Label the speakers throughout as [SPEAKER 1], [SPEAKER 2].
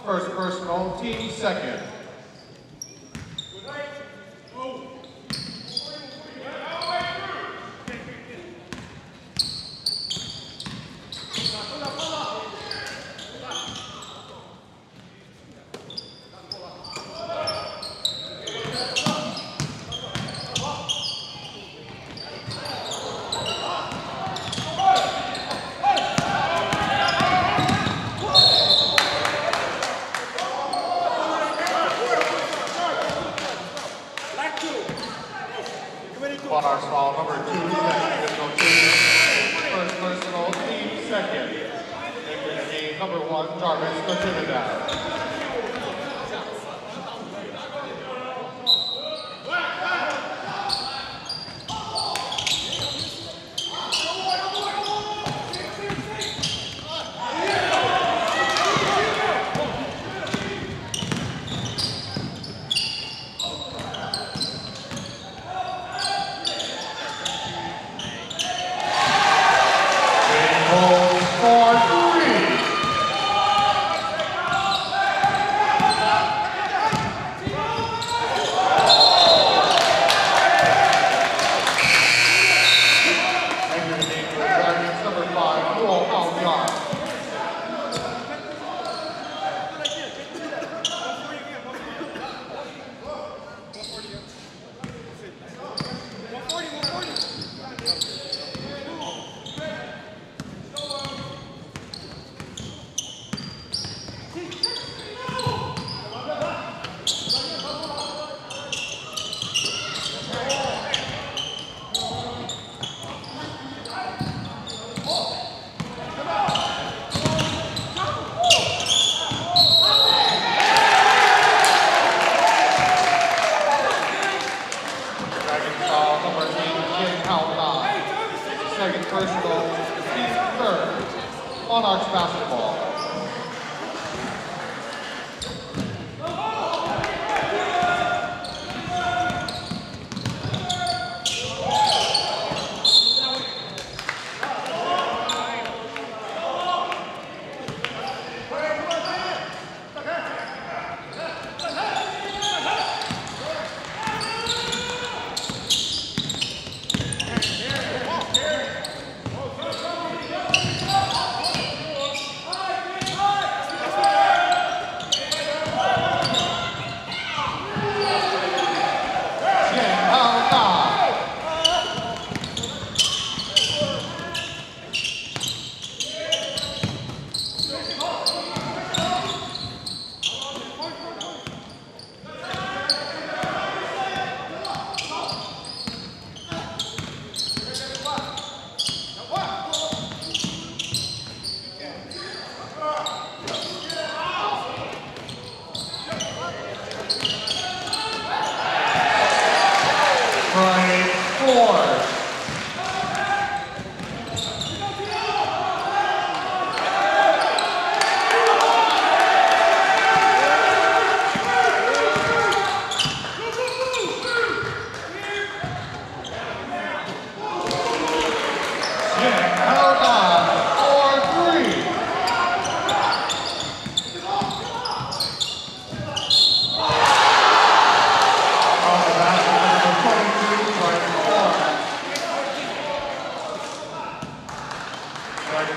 [SPEAKER 1] First personal, team second. Monarchs foul number 2, additional change. First personal, team second. Entering game number 1, Jarvis Trinidad. Second personal, team third. Monarchs basketball.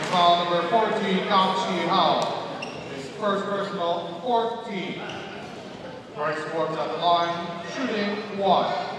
[SPEAKER 1] Foul number 14, first personal, 14. Bright Sports at the line, shooting 1.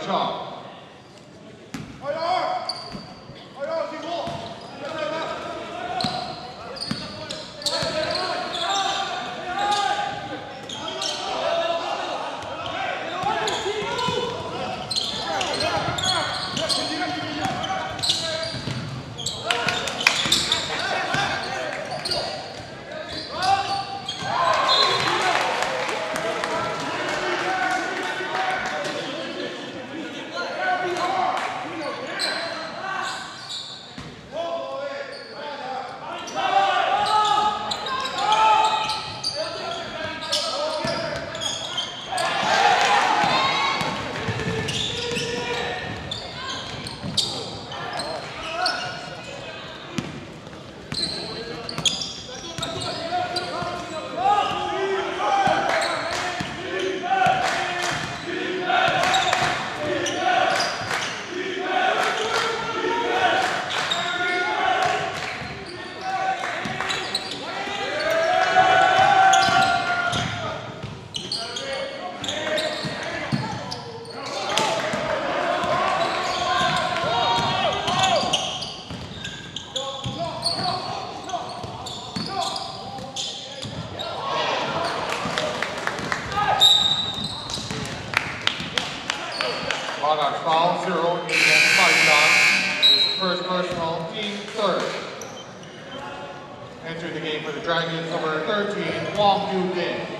[SPEAKER 1] Chong. Foul 0 against Python. This is first personal, team third. Entering the game for the Dragons, number 13, Wong Yu Ding.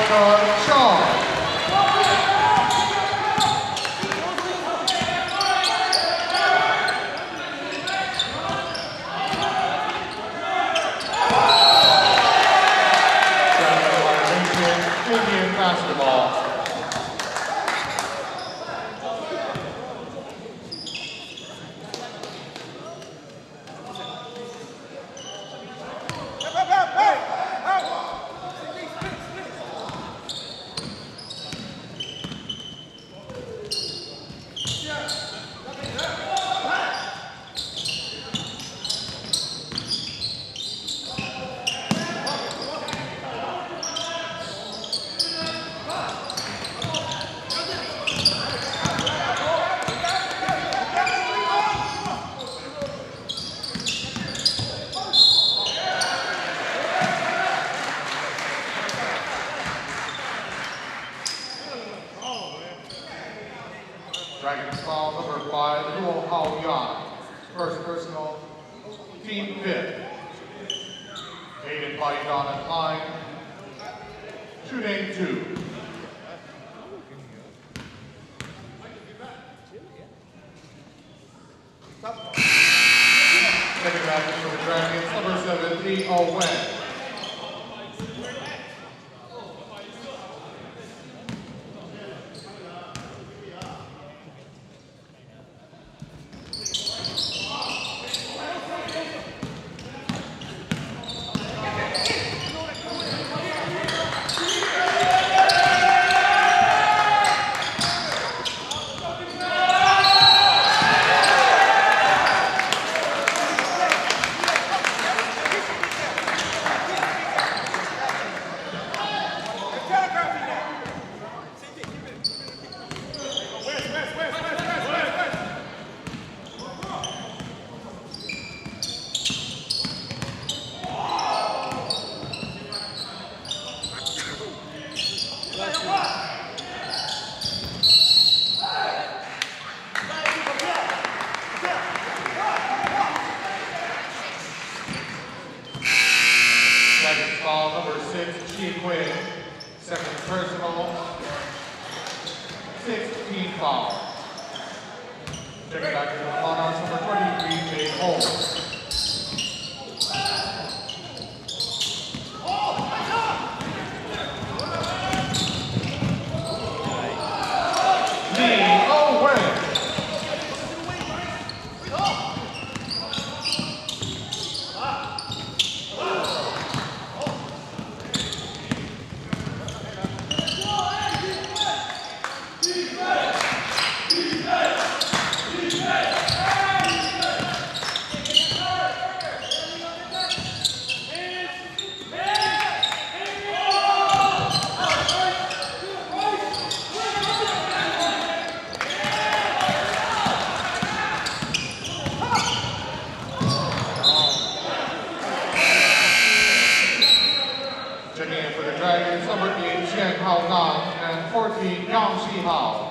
[SPEAKER 1] the charge. Damien basketball. Dragons foul number 5, Iolani. First personal, team 5th. Aided by Don at line. Shooting 2. Second basket for the Dragons, number 7, Lee Wen. Foul number 6, Chi-Quinn. Second personal, 16 foul. Checking back to the Monarchs, number 23, Jay Holmes. Checking in for the Dragons, number 8, Chen Hao and 14, Yang Shi Hao.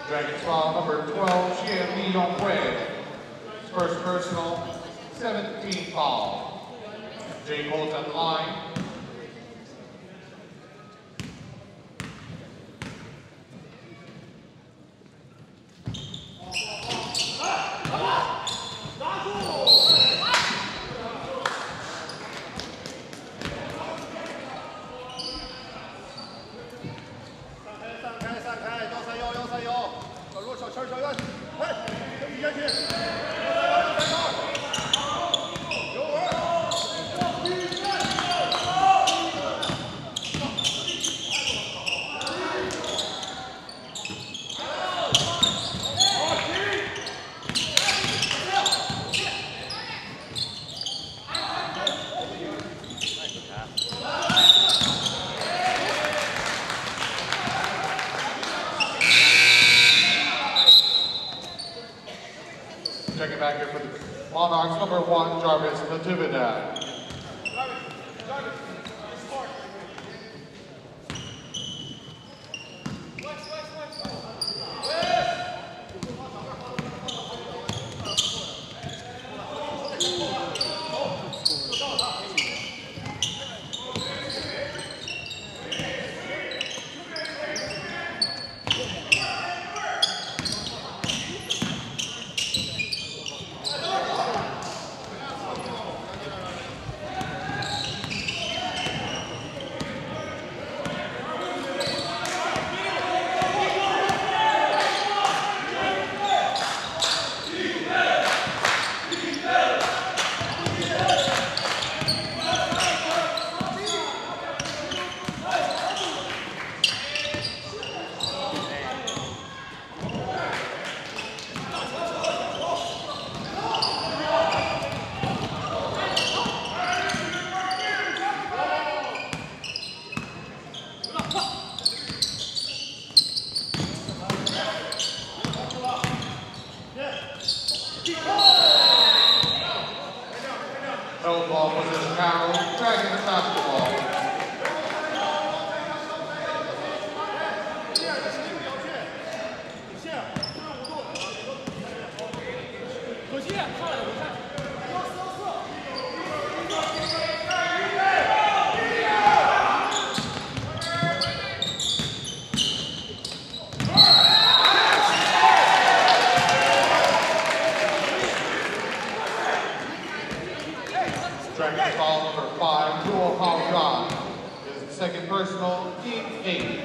[SPEAKER 1] Dragons foul number 12, Xian Li Yonghui. First personal, 17 foul. Jay Holt at the line. Checking back here for the Monarchs, number 1, Jarvis Natividad. Ball position now, Dragons basketball. Dragons ball number 5, dual foul shot. Is the second personal, team 8.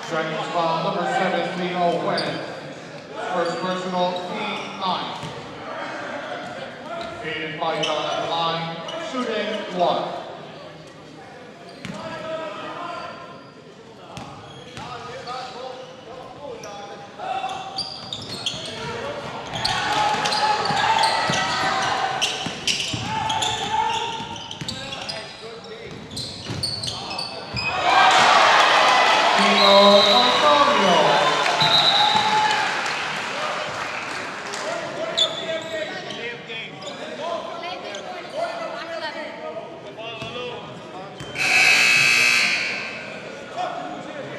[SPEAKER 1] Dragons ball number 7, Leo Wen. First personal, team 9. Aiden fight on at the line, shooting 1.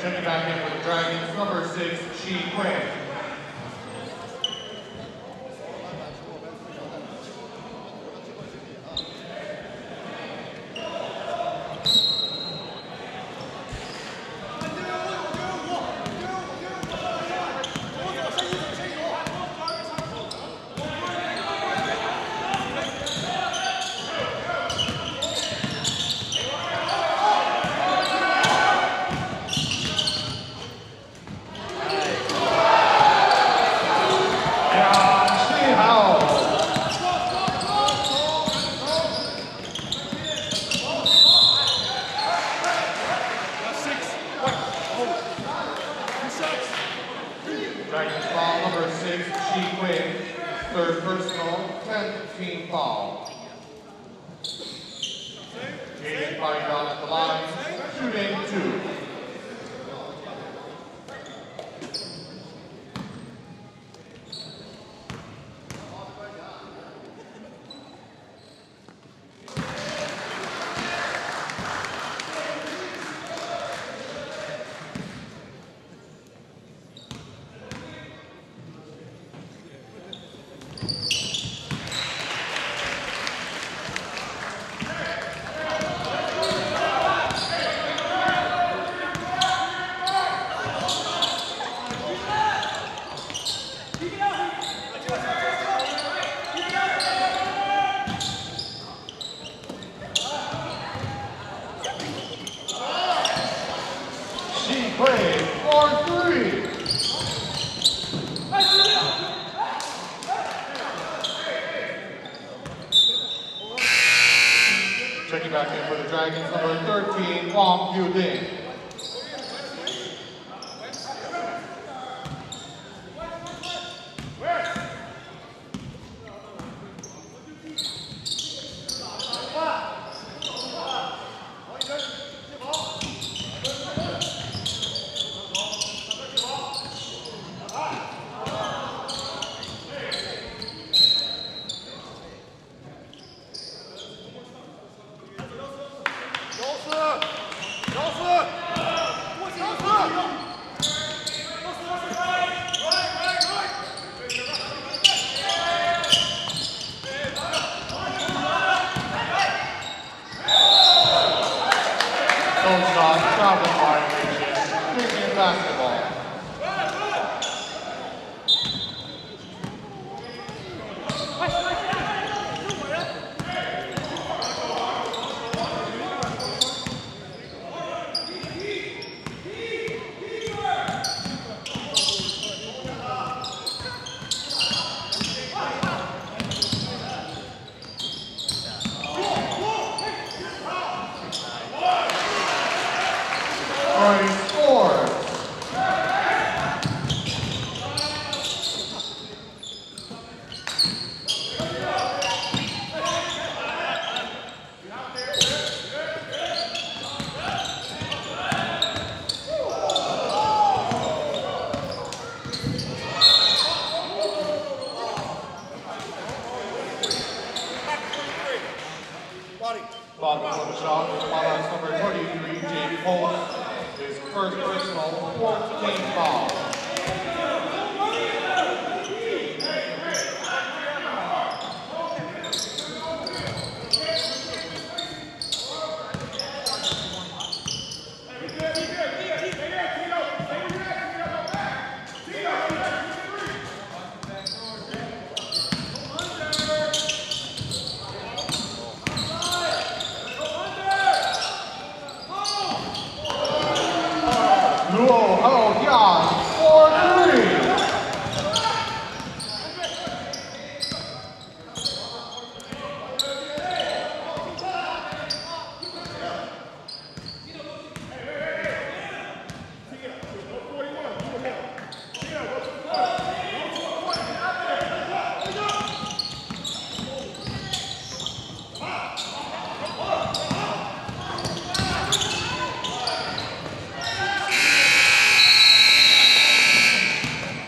[SPEAKER 1] Checking back in for the Dragons, number 6, Chi Quinn. Dragons ball number 6, Chi Quinn. Third personal, 10th team foul. Aiden fighting down at the line, shooting 2. She played for 3. Checking back in for the Dragons, number 13, Wang Yuding.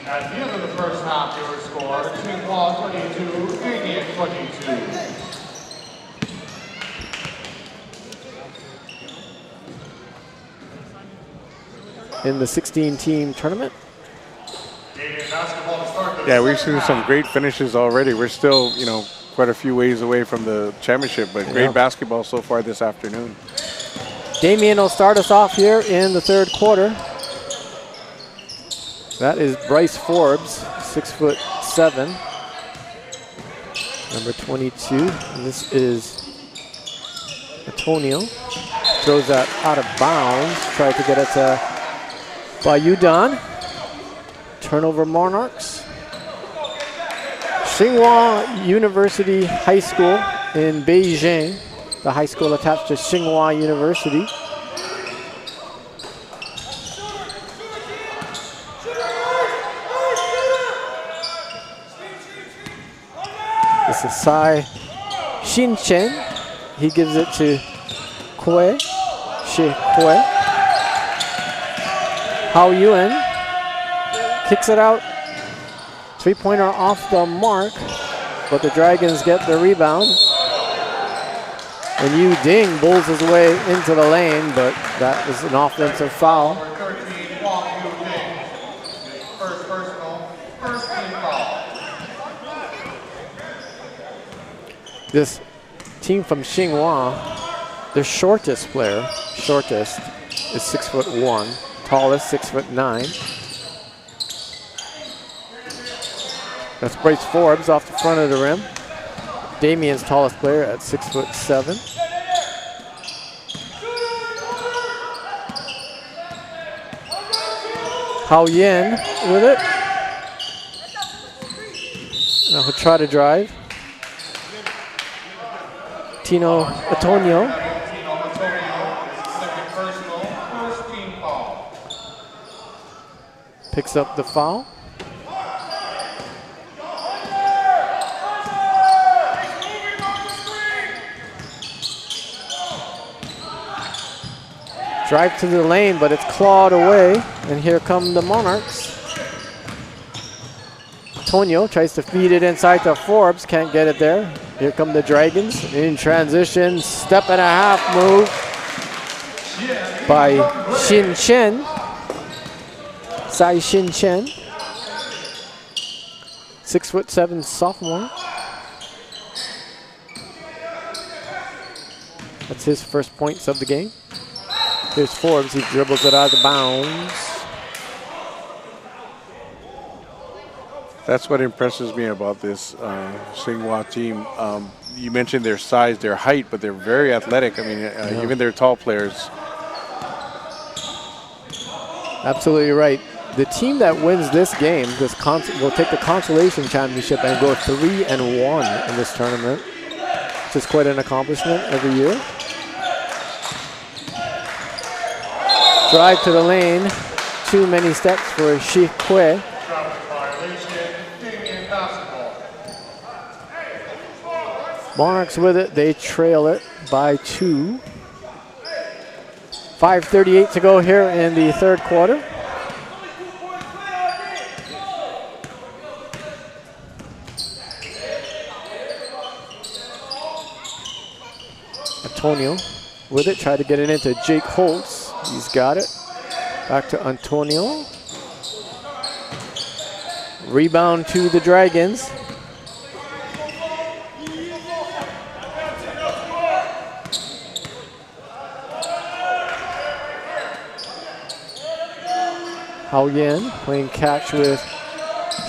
[SPEAKER 1] At the end of the first half, your score, Tsinghua 22, Damien 22.
[SPEAKER 2] In the 16-team tournament.
[SPEAKER 3] Yeah, we've seen some great finishes already. We're still, you know, quite a few ways away from the championship, but great basketball so far this afternoon.
[SPEAKER 2] Damien will start us off here in the third quarter. That is Bryce Forbes, 6'7", number 22. And this is Antonio. Throws that out of bounds. Tried to get it to Bayudan. Turnover Monarchs. Tsinghua University High School in Beijing. The high school attached to Tsinghua University. This is Sai Xinchen. He gives it to Kue, Shi Kue. Hao Yuan kicks it out. Three-pointer off the mark, but the Dragons get the rebound. And Yu Ding bowls his way into the lane, but that was an offensive foul. This team from Tsinghua, their shortest player, is 6'1", tallest 6'9". That's Bryce Forbes off the front of the rim. Damien's tallest player at 6'7". Hao Yin with it. Now he'll try to drive. Tino Antonio.
[SPEAKER 1] Second personal, first team foul.
[SPEAKER 2] Picks up the foul. Drive to the lane, but it's clawed away. And here come the Monarchs. Antonio tries to feed it inside to Forbes, can't get it there. Here come the Dragons in transition, step and a half move by Xin Chen. Sai Xin Chen. 6'7" sophomore. That's his first points of the game. Here's Forbes, he dribbles it out of bounds.
[SPEAKER 3] That's what impresses me about this Tsinghua team. You mentioned their size, their height, but they're very athletic. I mean, even their tall players.
[SPEAKER 2] Absolutely right. The team that wins this game will take the consolation championship and go 3-1 in this tournament, which is quite an accomplishment every year. Drive to the lane, too many steps for Shi Kui.
[SPEAKER 1] Damien basketball.
[SPEAKER 2] Monarchs with it, they trail it by 2. 5:38 to go here in the third quarter. Antonio with it, try to get it into Jake Holtz. He's got it. Back to Antonio. Rebound to the Dragons. Hao Yan playing catch with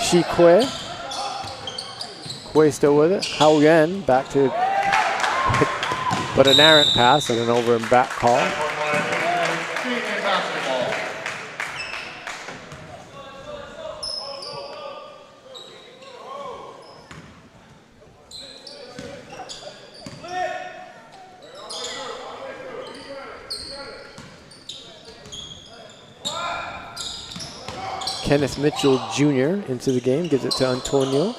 [SPEAKER 2] Shi Kui. Kui still with it. Hao Yan back to, but an errant pass and an over and back call. Kenneth Mitchell Jr. into the game, gives it to Antonio.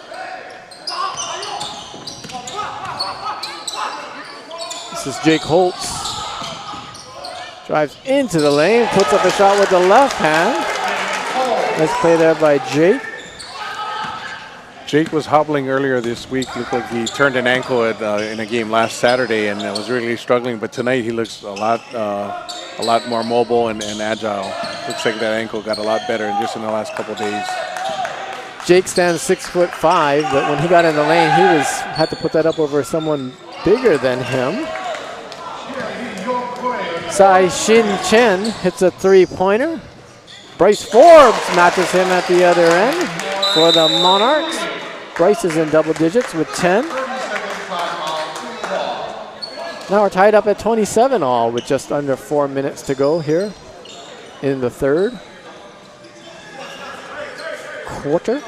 [SPEAKER 2] This is Jake Holtz. Drives into the lane, puts up a shot with the left hand. Nice play there by Jake.
[SPEAKER 3] Jake was hobbling earlier this week. Looked like he turned an ankle in a game last Saturday and was really struggling. But tonight he looks a lot more mobile and agile. Looks like that ankle got a lot better just in the last couple of days.
[SPEAKER 2] Jake stands 6'5", but when he got in the lane, he had to put that up over someone bigger than him. Sai Xin Chen hits a three-pointer. Bryce Forbes matches him at the other end for the Monarchs. Bryce is in double digits with 10. Now we're tied up at 27 all with just under 4 minutes to go here in the third quarter.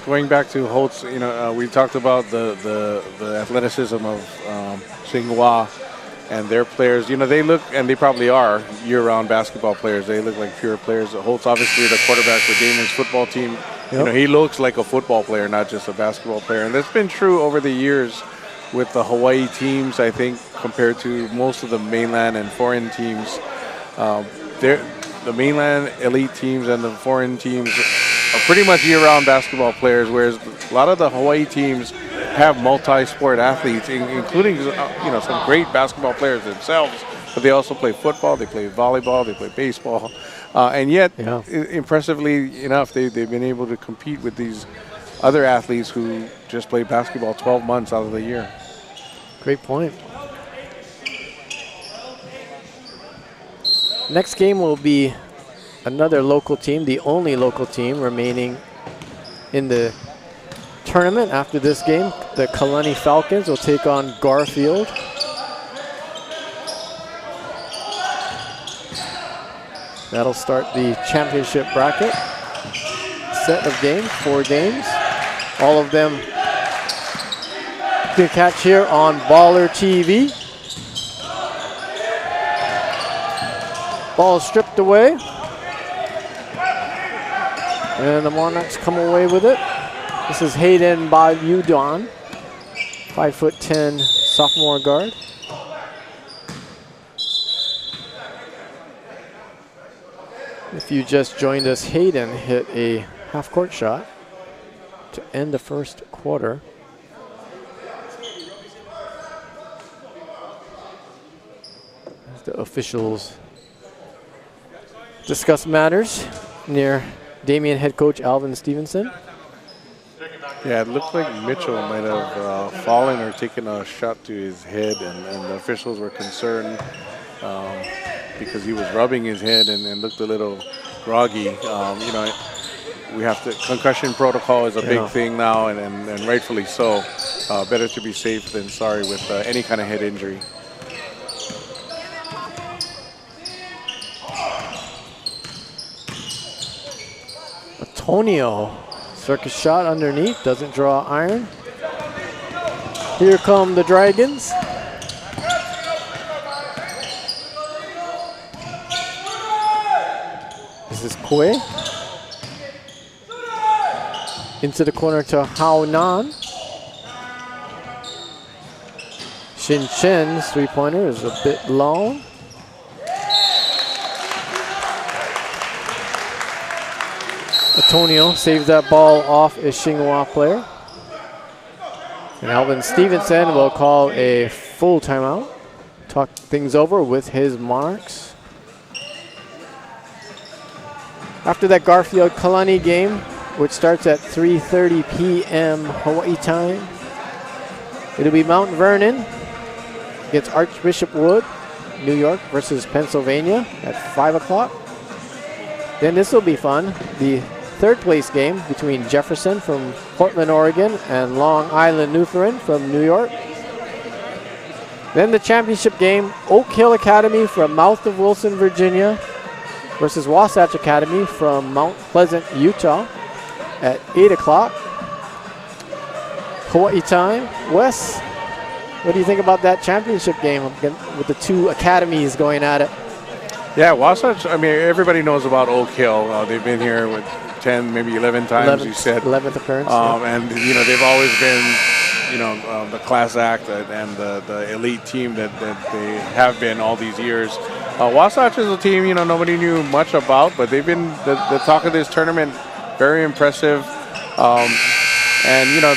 [SPEAKER 3] Going back to Holtz, we talked about the athleticism of Tsinghua and their players. They look, and they probably are, year-round basketball players. They look like pure players. Holtz, obviously, the quarterback for Damien's football team. Yep. He looks like a football player, not just a basketball player. And that's been true over the years with the Hawaii teams, I think, compared to most of the mainland and foreign teams. The mainland elite teams and the foreign teams are pretty much year-round basketball players, whereas a lot of the Hawaii teams have multi-sport athletes, including some great basketball players themselves, but they also play football, they play volleyball, they play baseball, and yet, impressively enough, they've been able to compete with these other athletes who just play basketball 12 months out of the year.
[SPEAKER 2] Great point. Next game will be another local team, the only local team remaining in the tournament after this game. The Kalani Falcons will take on Garfield. That'll start the championship bracket. Set of games, 4 games. All of them can catch here on BallerTV. Ball stripped away. And the Monarchs come away with it. This is Hayden Bayudon, 5'10" sophomore guard. If you just joined us, Hayden hit a half-court shot to end the first quarter. As the officials discuss matters near Damien head coach Alvin Stevenson.
[SPEAKER 3] Yeah, it looked like Mitchell might have fallen or taken a shot to his head, and the officials were concerned because he was rubbing his head and looked a little groggy. You know, we have to, concussion protocol is a big thing now, and rightfully so. Better to be safe than sorry with any kind of head injury.
[SPEAKER 2] Antonio, circus shot underneath, doesn't draw iron. Here come the Dragons. This is Kue. Into the corner to Hao Nan. Shin Chen's three-pointer is a bit long. Antonio saves that ball off a Tsinghua player. And Alvin Stevenson will call a full timeout. Talk things over with his Monarchs. After that Garfield-Kalani game, which starts at 3:30 p.m. Hawaii time, it'll be Mount Vernon against Archbishop Wood, New York versus Pennsylvania at 5 o'clock. Then this will be fun. The third place game between Jefferson from Portland, Oregon and Long Island Lutheran from New York. Then the championship game, Oak Hill Academy from Mouth of Wilson, Virginia versus Wasatch Academy from Mount Pleasant, Utah at 8 o'clock. Hawaii time. Wes, what do you think about that championship game with the two academies going at it?
[SPEAKER 3] Yeah, Wasatch, I mean, everybody knows about Oak Hill. They've been here with 10, maybe 11 times, you said.
[SPEAKER 2] 11th appearance.
[SPEAKER 3] And, you know, they've always been, you know, the class act and the elite team that they have been all these years. Wasatch is a team, you know, nobody knew much about, but they've been the talk of this tournament, very impressive. And, you know,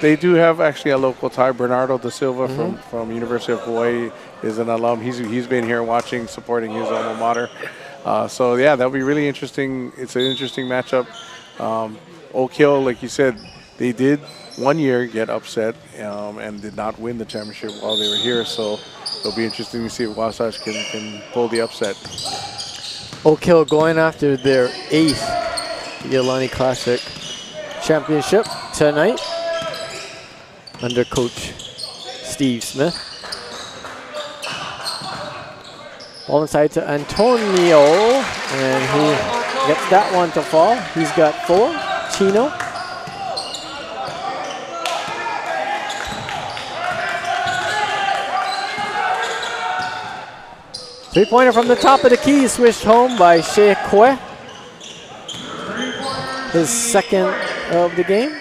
[SPEAKER 3] they do have actually a local tie. Bernardo da Silva from University of Hawaii is an alum. He's been here watching, supporting his alma mater. So yeah, that'll be really interesting. It's an interesting matchup. Oak Hill, like you said, they did one year get upset and did not win the championship while they were here. So it'll be interesting to see if Wasatch can pull the upset.
[SPEAKER 2] Oak Hill going after their 8th Iolani Classic championship tonight under Coach Steve Smith. Ball inside to Antonio, and he gets that one to fall. He's got 4. Chino. Three-pointer from the top of the key, swished home by Shea Kwe. His second of the game.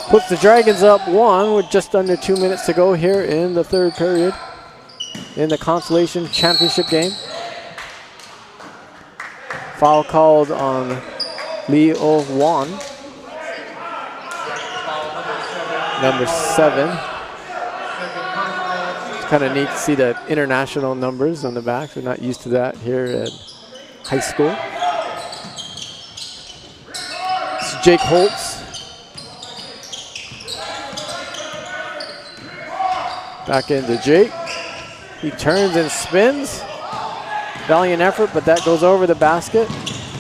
[SPEAKER 2] Puts the Dragons up 1 with just under 2 minutes to go here in the third period in the Consolation Championship game. Foul called on Leo Wan, number 7. It's kind of neat to see the international numbers on the back. We're not used to that here at high school. It's Jake Holtz. Back into Jake. He turns and spins. Valiant effort, but that goes over the basket.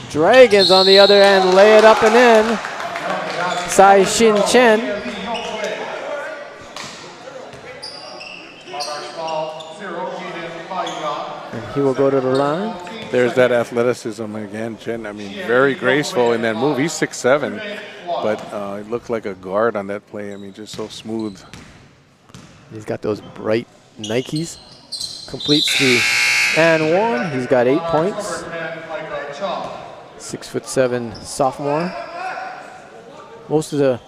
[SPEAKER 2] Dragons on the other end lay it up and in. Sai Shin Chen. And he will go to the line.
[SPEAKER 3] There's that athleticism again, Chen. I mean, very graceful in that move. He's 6'7". but it looked like a guard on that play. I mean, just so smooth.
[SPEAKER 2] He's got those bright Nikes. Completes the and one. He's got 8 points. 6'7" sophomore. Most of the,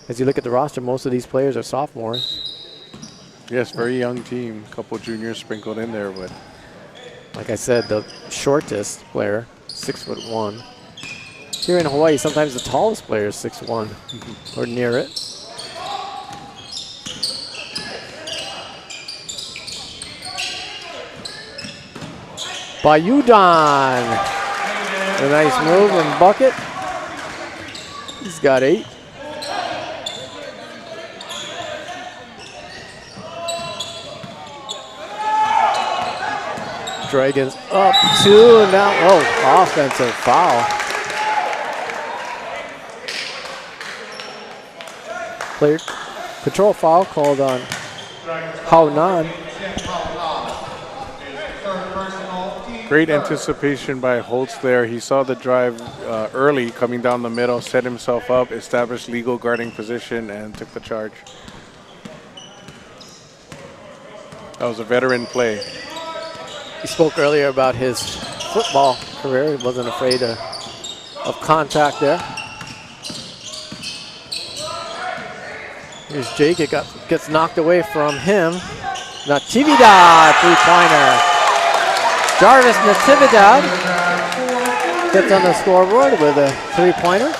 [SPEAKER 2] as you look at the roster, most of these players are sophomores.
[SPEAKER 3] Yes, very young team. A couple juniors sprinkled in there, but
[SPEAKER 2] like I said, the shortest player, 6'1". Here in Hawaii, sometimes the tallest player is 6'1" or near it. By Udon. A nice move and bucket. He's got 8. Dragons up 2 and now, oh, offensive foul. Player control foul called on Haonan.
[SPEAKER 3] great anticipation by Holtz there. He saw the drive early coming down the middle, set himself up, established legal guarding position, and took the charge. That was a veteran play.
[SPEAKER 2] He spoke earlier about his football career. He wasn't afraid of contact there. Here's Jake. It gets knocked away from him. Natividad, three-pointer. Jarvis Natividad gets on the scoreboard with a three-pointer.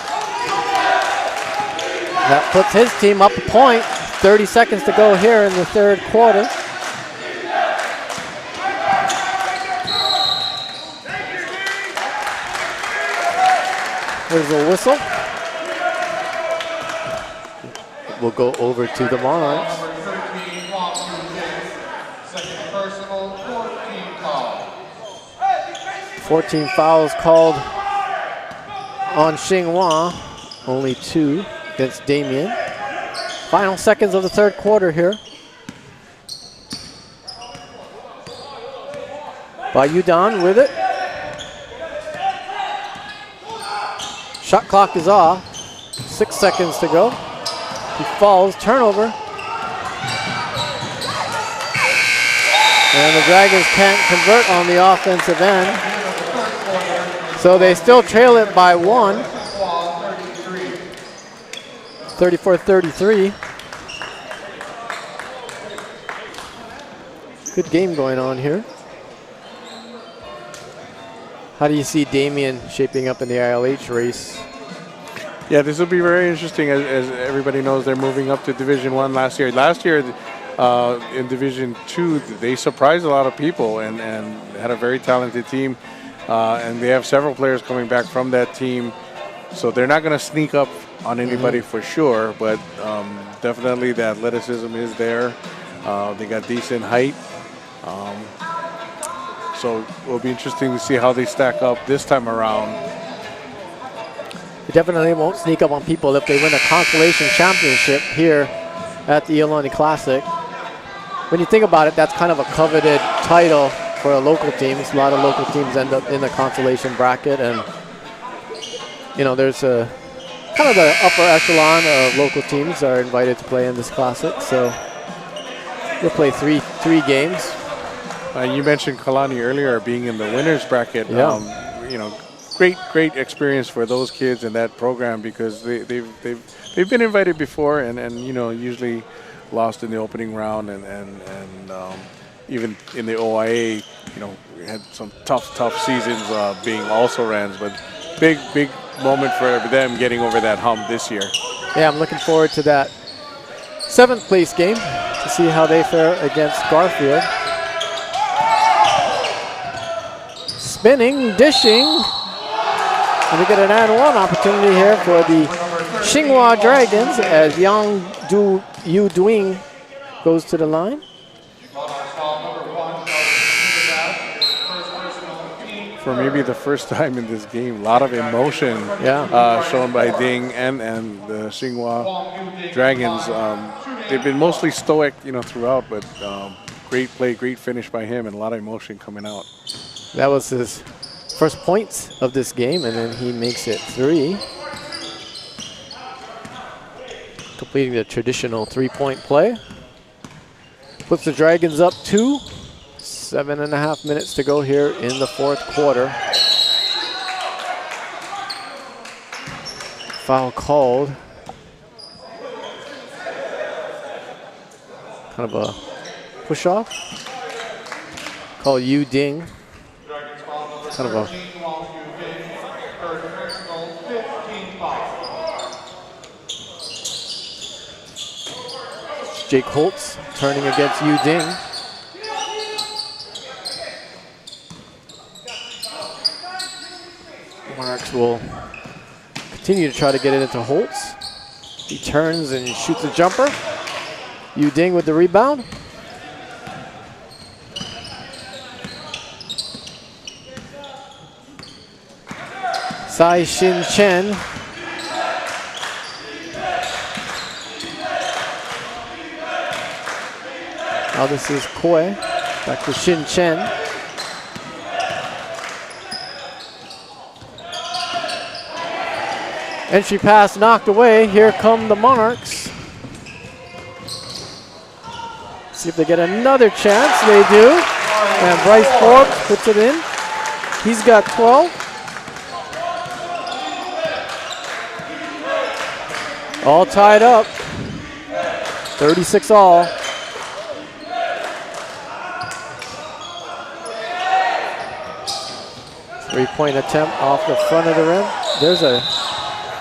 [SPEAKER 2] That puts his team up a point. 30 seconds to go here in the third quarter. There's a whistle. We'll go over to the Monarchs. 14 fouls called on Tsinghua. Only 2 against Damien. Final seconds of the third quarter here. By Udon with it. Shot clock is off. 6 seconds to go. He falls, turnover. And the Dragons can't convert on the offensive end. So they still trail it by 1. 34-33. Good game going on here. How do you see Damien shaping up in the ILH race?
[SPEAKER 3] Yeah, this will be very interesting. As everybody knows, they're moving up to Division I last year. Last year in Division II, they surprised a lot of people and had a very talented team. And they have several players coming back from that team. So they're not going to sneak up on anybody for sure, but definitely the athleticism is there. They got decent height. So it will be interesting to see how they stack up this time around.
[SPEAKER 2] They definitely won't sneak up on people if they win a consolation championship here at the Iolani Classic. When you think about it, that's kind of a coveted title for a local teams. A lot of local teams end up in the consolation bracket, and you know, there's a kind of the upper echelon of local teams are invited to play in this classic. So we'll play three games.
[SPEAKER 3] You mentioned Kalani earlier being in the winners bracket.
[SPEAKER 2] Yeah.
[SPEAKER 3] You know, great experience for those kids in that program because they've been invited before and you know, usually lost in the opening round and even in the OIA, you know, we had some tough seasons being also-rans, but big moment for them getting over that hump this year.
[SPEAKER 2] Yeah, I'm looking forward to that 7th place game to see how they fare against Garfield. Spinning, dishing. And we get an and one opportunity here for the Tsinghua Dragons as Yang Yu Duing goes to the line.
[SPEAKER 3] For maybe the first time in this game, a lot of emotion shown by Ding and the Tsinghua Dragons. They've been mostly stoic, you know, throughout, but great play, great finish by him, and a lot of emotion coming out.
[SPEAKER 2] That was his first points of this game, and then he makes it 3. completing the traditional 3-point play. Puts the Dragons up 2. 7.5 minutes to go here in the fourth quarter. Foul called. Kind of a push off. Call Yu Ding. Kind of a Jake Holtz turning against Yu Ding. Monarchs will continue to try to get it into Holtz. He turns and shoots a jumper. Yu Ding with the rebound. Sai Shin Chen. Now this is Koi. Back to Shin Chen. Entry pass knocked away. Here come the Monarchs. See if they get another chance. They do. And Bryce Forbes puts it in. He's got 12. All tied up. 36 all. Three-point attempt off the front of the rim. There's a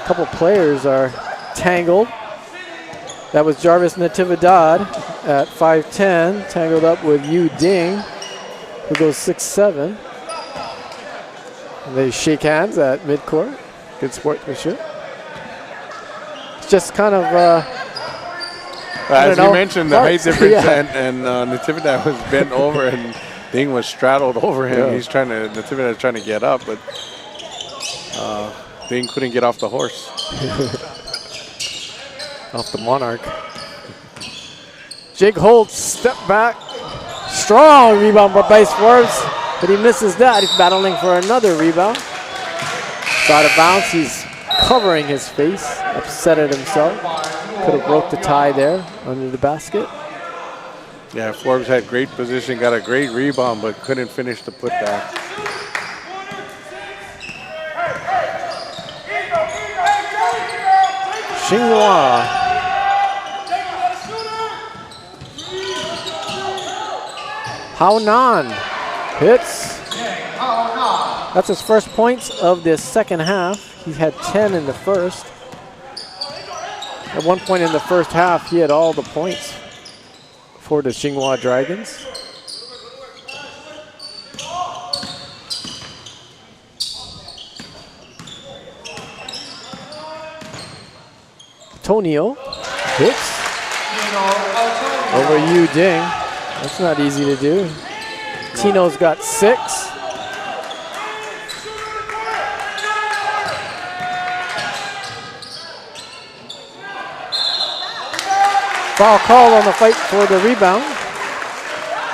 [SPEAKER 2] couple players are tangled. That was Jarvis Natividad at 5'10", tangled up with Yu Ding, who goes 6'7". And they shake hands at midcourt. Good sportsmanship. It's just kind of,
[SPEAKER 3] as you mentioned, the height difference,
[SPEAKER 2] yeah.
[SPEAKER 3] and Natividad was bent over and Ding was straddled over him. Yeah. Natividad trying to get up, but Ding couldn't get off the horse.
[SPEAKER 2] Off the Monarch. Jake Holtz, step back. Strong rebound by Bryce Forbes, but he misses that. He's battling for another rebound. It's out of bounds. He's covering his face, upset at himself. Could have broke the tie there under the basket.
[SPEAKER 3] Yeah, Forbes had great position, got a great rebound, but couldn't finish the putback.
[SPEAKER 2] Tsinghua. Hao Nan hits. That's his first points of the second half. He had 10 in the first. At one point in the first half, he had all the points for the Tsinghua Dragons. Tonio hits over Yu Ding. That's not easy to do. Tino's got 6. Foul call on the fight for the rebound.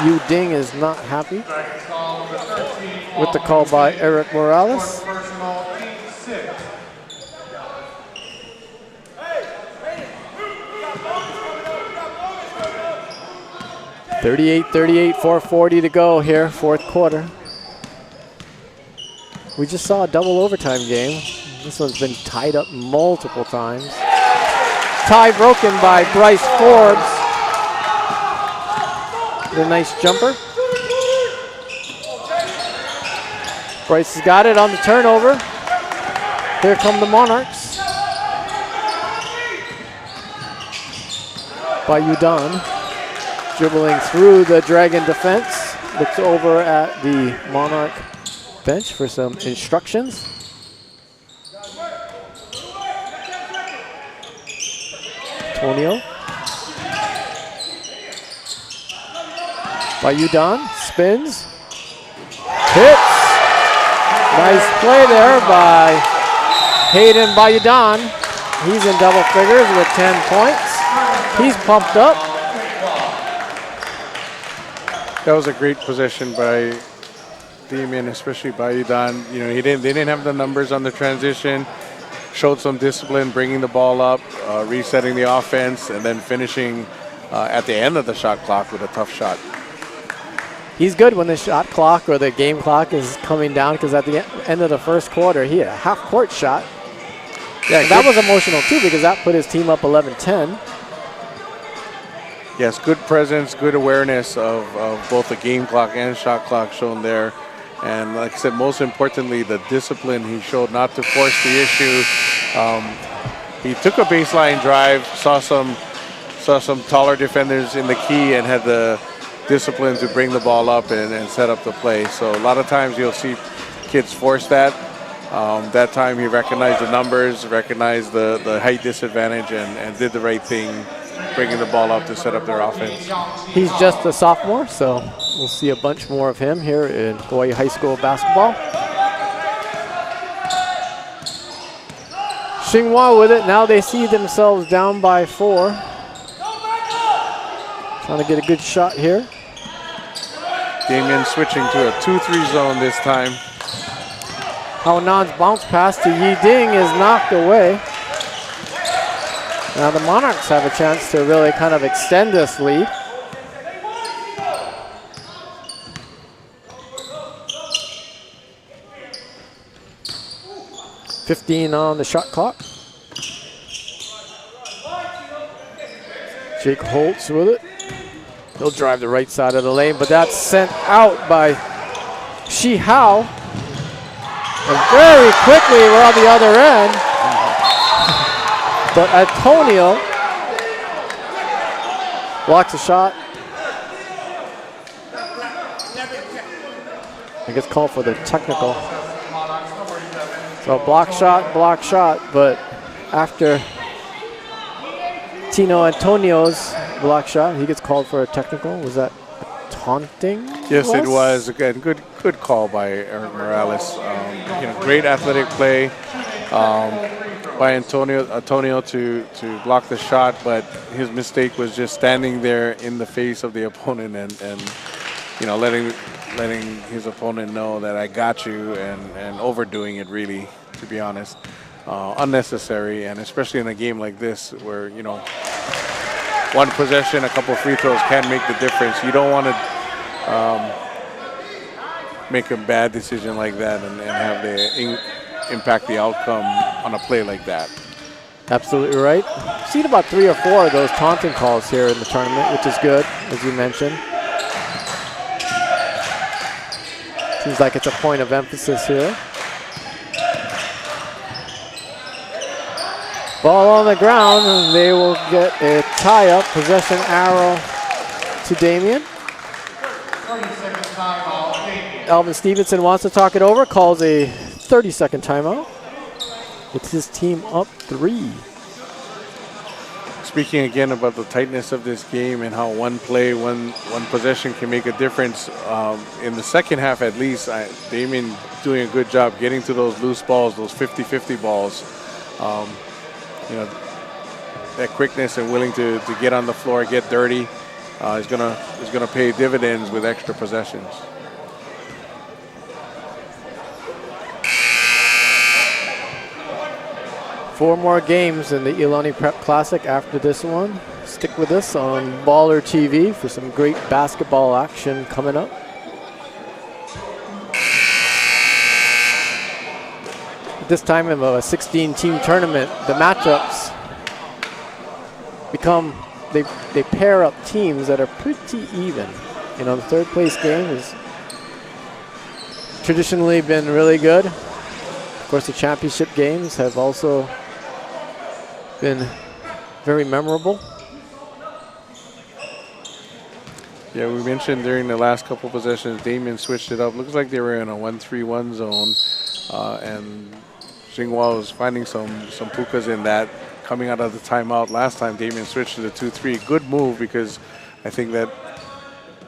[SPEAKER 2] Yu Ding is not happy with the call by Eric Morales. (38-38), 4:40 to go here, fourth quarter. We just saw a double overtime game. This one's been tied up multiple times. Tie broken by Bryce Forbes. The nice jumper. Bryce has got it on the turnover. Here come the Monarchs. By Udon. Dribbling through the Dragon defense. Looks over at the Monarch bench for some instructions. Tonio. By Udon, spins, hits. Nice play there by Hayden Bayudan. He's in double figures with 10 points. He's pumped up.
[SPEAKER 3] That was a great possession by Damien, especially Bayudan. You know, they didn't have the numbers on the transition. showed some discipline, bringing the ball up, resetting the offense, and then finishing at the end of the shot clock with a tough shot.
[SPEAKER 2] He's good when the shot clock or the game clock is coming down, because at the end of the first quarter, he had a half-court shot. Yeah, that was emotional too, because that put his team up 11-10.
[SPEAKER 3] Yes, good presence, good awareness of both the game clock and shot clock shown there. And like I said, most importantly, the discipline he showed not to force the issue. He took a baseline drive, saw some taller defenders in the key, and had the discipline to bring the ball up and set up the play. So a lot of times you'll see kids force that. That time he recognized the numbers, recognized the height disadvantage, and did the right thing, bringing the ball up to set up their offense.
[SPEAKER 2] He's just a sophomore, so we'll see a bunch more of him here in Hawaii High School basketball. Tsinghua with it. Now they see themselves down by 4. Trying to get a good shot here.
[SPEAKER 3] Damien switching to a 2-3 zone this time.
[SPEAKER 2] Haonan's bounce pass to Yi Ding is knocked away. Now the Monarchs have a chance to really kind of extend this lead. .15 on the shot clock. Jake Holtz with it. He'll drive the right side of the lane, but that's sent out by Shi Hao. And very quickly, we're on the other end. But Antonio blocks a shot. I guess called for the technical. So block shot, but after Tino Antonio's block shot, he gets called for a technical. Was that taunting?
[SPEAKER 3] Yes, it was. Again, good call by Eric Morales. Great athletic play by Antonio to block the shot, but his mistake was just standing there in the face of the opponent and letting his opponent know that I got you, and overdoing it, really, to be honest. Unnecessary, and especially in a game like this where, one possession, a couple free throws can make the difference. You don't want to make a bad decision like that and have the impact the outcome on a play like that.
[SPEAKER 2] Absolutely right. I've seen about 3 or 4 of those taunting calls here in the tournament, which is good, as you mentioned. Seems like it's a point of emphasis here. Ball on the ground, and they will get a tie-up, possession arrow to Damien.
[SPEAKER 1] 30-second timeout, Damien.
[SPEAKER 2] Alvin Stevenson wants to talk it over, calls a 30-second timeout. It's his team up 3.
[SPEAKER 3] Speaking again about the tightness of this game and how one play, one possession can make a difference, in the second half at least, Damien doing a good job getting to those loose balls, those 50-50 balls. That quickness and willing to get on the floor, get dirty, is gonna pay dividends with extra possessions.
[SPEAKER 2] Four more games in the Iolani Prep Classic after this one. Stick with us on BallerTV for some great basketball action coming up. This time of a 16-team tournament, the matchups they pair up teams that are pretty even. The third place game has traditionally been really good. Of course, the championship games have also been very memorable.
[SPEAKER 3] Yeah, we mentioned during the last couple possessions, Damien switched it up. Looks like they were in a 1-3-1 zone, and Tsinghua was finding some pukas in that. Coming out of the timeout last time, Damien switched to the 2-3. Good move, because I think that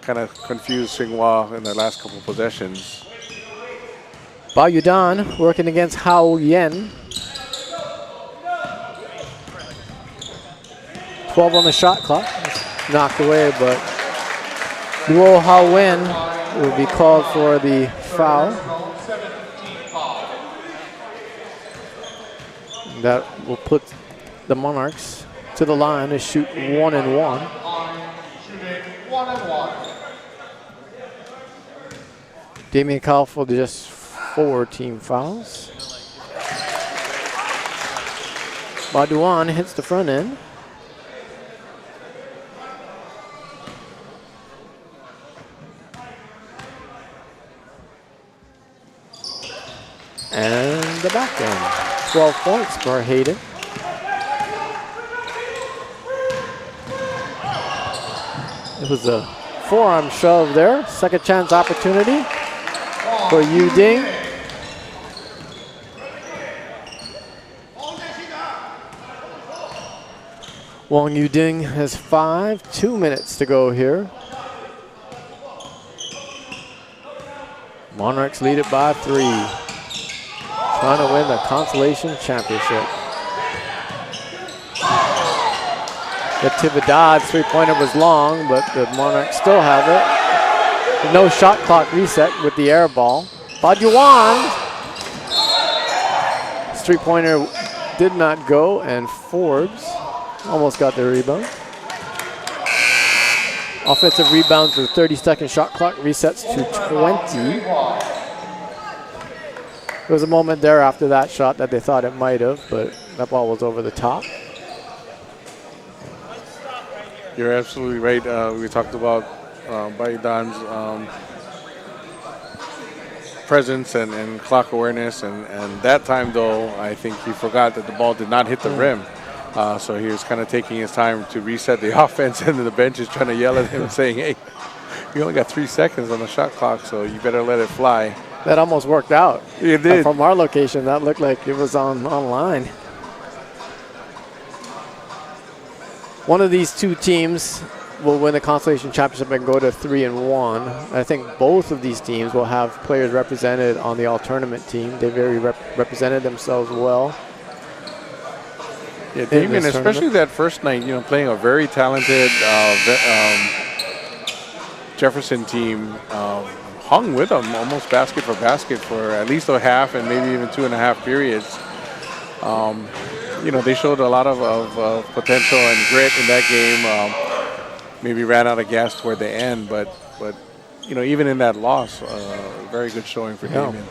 [SPEAKER 3] kind of confused Tsinghua in the last couple possessions.
[SPEAKER 2] Bao Yudan working against Hao Yen. 12 on the shot clock. Knocked away, but Luo Hao Wen will be called for the foul. That will put the Monarchs to the line to shoot 1 and 1.
[SPEAKER 1] Shooting 1 and 1.
[SPEAKER 2] Damien Kaufel just 4 team fouls. Baduan hits the front end. And the back end. 12 points for Hayden. It was a forearm shove there. Second chance opportunity for Yu Ding. Wong Yu Ding has 5, 2 minutes to go here. Monarchs lead it by 3. Trying to win the consolation championship. The Tividad three-pointer was long, but the Monarchs still have it. No shot clock reset with the air ball. Baduan. His three-pointer did not go, and Forbes almost got the rebound. Offensive rebounds with 30-second shot clock resets to 20. There was a moment there after that shot that they thought it might have, but that ball was over the top.
[SPEAKER 3] You're absolutely right. We talked about Baidan's presence and clock awareness, and that time, though, I think he forgot that the ball did not hit the rim. So he was kind of taking his time to reset the offense, and the bench is trying to yell at him saying, hey, you only got 3 seconds on the shot clock, so you better let it fly.
[SPEAKER 2] That almost worked out.
[SPEAKER 3] It did.
[SPEAKER 2] From our location, that looked like it was online. One of these two teams will win the consolation championship and go to 3 and 1. I think both of these teams will have players represented on the all-tournament team. They very represented themselves well.
[SPEAKER 3] Yeah, Damien, especially that first night, playing a very talented Jefferson team, hung with them almost basket for basket for at least a half and maybe even 2.5 periods. They showed a lot of potential and grit in that game. Maybe ran out of gas toward the end, but even in that loss, very good showing for Damien.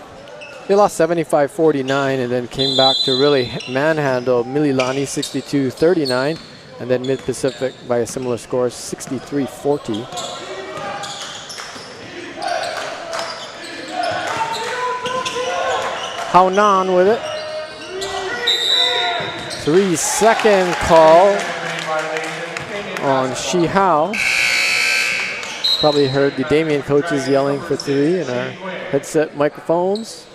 [SPEAKER 2] They lost 75-49 and then came back to really manhandle Mililani 62-39, and then Mid-Pacific by a similar score, 63-40. Haonan with it. 3-second call on Shi Hao. Probably heard the Damien coaches yelling for 3 in our headset microphones.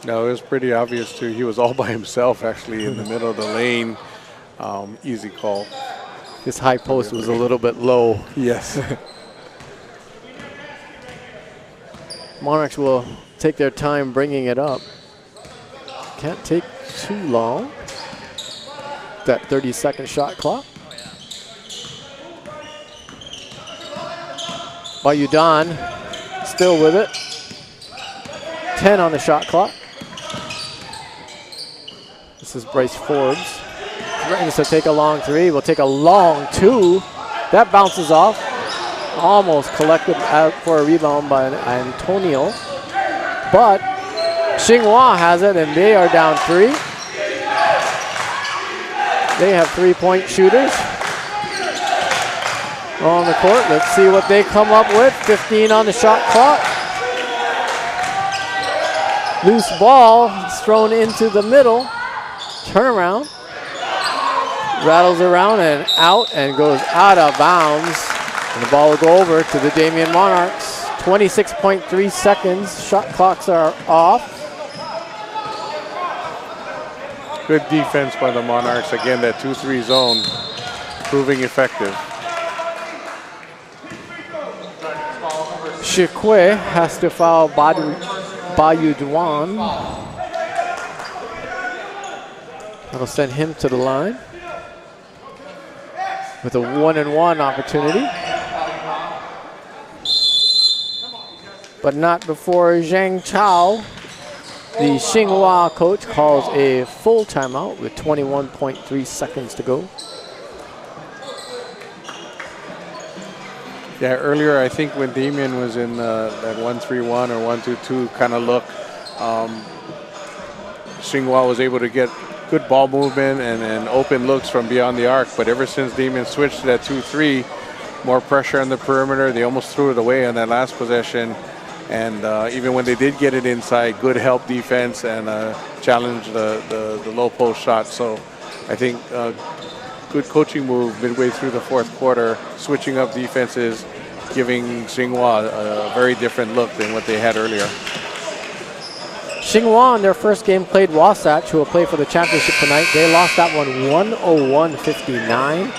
[SPEAKER 3] No, it was pretty obvious too. He was all by himself actually in the middle of the lane. Easy call.
[SPEAKER 2] His high post was a little bit low.
[SPEAKER 3] Yes.
[SPEAKER 2] Monarchs will take their time bringing it up. Can't take too long. That 30-second shot clock. Bayudan still with it. 10 on the shot clock. This is Bryce Forbes. Threatens to take a long 3. Will take a long 2. That bounces off. Almost collected out for a rebound by Antonio. But Tsinghua has it, and they are down 3. They have 3-point shooters on the court. Let's see what they come up with. 15 on the shot clock. Loose ball is thrown into the middle. Turnaround. Rattles around and out and goes out of bounds. And the ball will go over to the Damien Monarchs. 26.3 seconds. Shot clocks are off.
[SPEAKER 3] Good defense by the Monarchs. Again, that 2-3 zone proving effective.
[SPEAKER 2] Shikwe has to foul Bayuduan. That'll send him to the line with a 1-and-1 opportunity. But not before Zhang Chao The Tsinghua coach calls a full timeout with 21.3 seconds to go.
[SPEAKER 3] Yeah, earlier I think when Damien was in that 1-3-1 or 1-2-2 kind of look, Tsinghua was able to get good ball movement and open looks from beyond the arc. But ever since Damien switched to that 2-3, more pressure on the perimeter, they almost threw it away on that last possession. And even when they did get it inside, good help defense and challenged the low post shot. So I think good coaching move midway through the fourth quarter, switching up defenses, giving Tsinghua a very different look than what they had earlier.
[SPEAKER 2] Tsinghua in their first game played Wasatch, who will play for the championship tonight. They lost that one 101-59.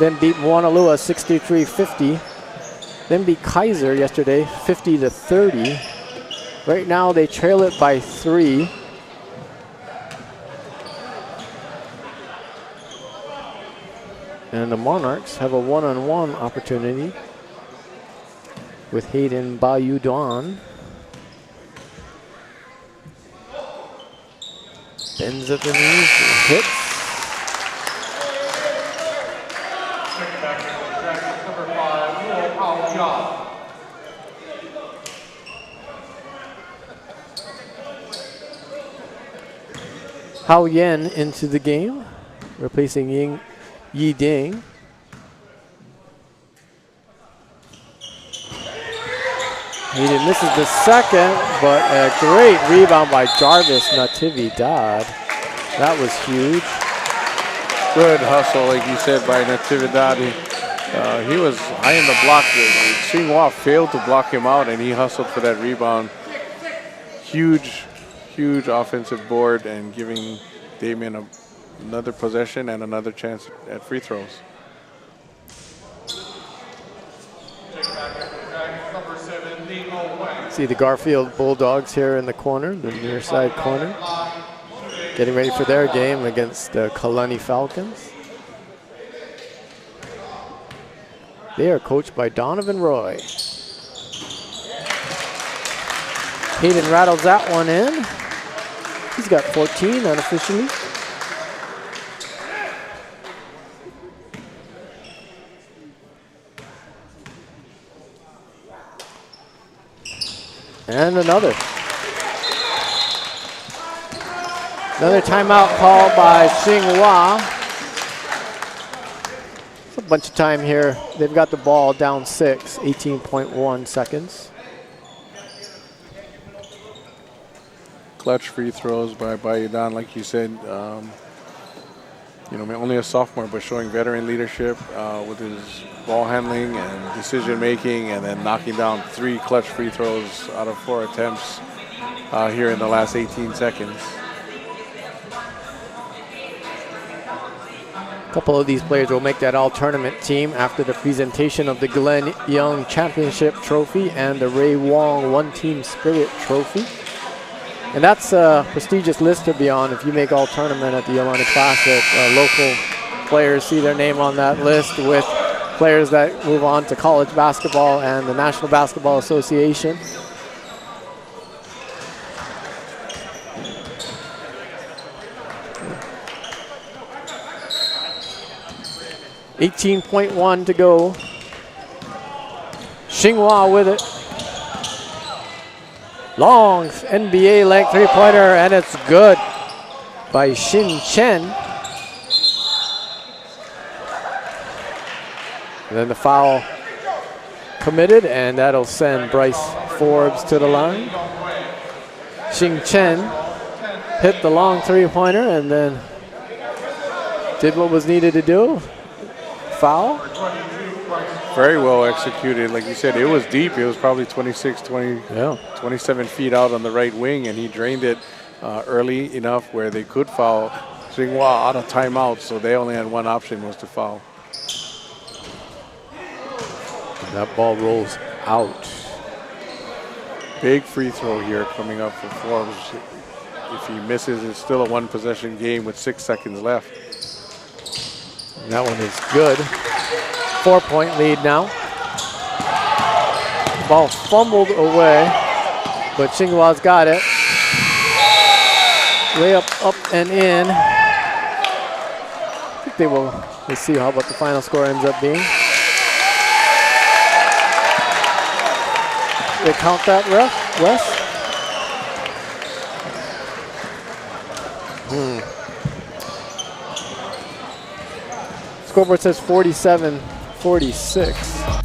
[SPEAKER 2] Then beat Wanalua 63-50. Then beat Kaiser yesterday 50-30. Right now they trail it by 3. And the Monarchs have a one-on-one opportunity with Hayden Bayudan. Bends at the knees, hits. Hao Yen into the game, replacing Yi Ding. Hayden misses the second, but a great rebound by Jarvis Natividad. That was huge.
[SPEAKER 3] Good hustle, like you said, by Natividad. He was high in the block. Tsinghua failed to block him out, and he hustled for that rebound. Huge offensive board and giving Damien another possession and another chance at free throws.
[SPEAKER 2] See the Garfield Bulldogs here in the corner, the near side corner, getting ready for their game against the Kalani Falcons. They are coached by Donovan Roy. Hayden rattles that one in. He's got 14 unofficially. And another timeout called by Tsinghua. It's a bunch of time here. They've got the ball down 6, 18.1 seconds.
[SPEAKER 3] Clutch free throws by Bayudan, like you said. Only a sophomore, but showing veteran leadership with his ball handling and decision making, and then knocking down 3 clutch free throws out of 4 attempts here in the last 18 seconds.
[SPEAKER 2] A couple of these players will make that all-tournament team after the presentation of the Glenn Young Championship Trophy and the Ray Wong One-Team Spirit Trophy. And that's a prestigious list to be on if you make all-tournament at the Iolani Classic. Local players see their name on that list with players that move on to college basketball and the National Basketball Association. .1 to go. Tsinghua with it. Long NBA length three-pointer, and it's good by Xin Chen. And then the foul committed, and that'll send Bryce Forbes to the line. Xin Chen hit the long three-pointer and then did what was needed to do. Foul.
[SPEAKER 3] Very well executed. Like you said, it was deep. It was probably 27 feet out on the right wing, and he drained it early enough where they could foul. Tsinghua out of timeout, so they only had one option, was to foul.
[SPEAKER 2] And that ball rolls out.
[SPEAKER 3] Big free throw here coming up for Forbes. If he misses, it's still a one-possession game with 6 seconds left.
[SPEAKER 2] And that one is good. 4-point lead now. Ball fumbled away, but Tsinghua's got it. Layup up and in. I think they will. Let's see how about the final score ends up being. They count that, ref, Wes? Scoreboard says 47-46.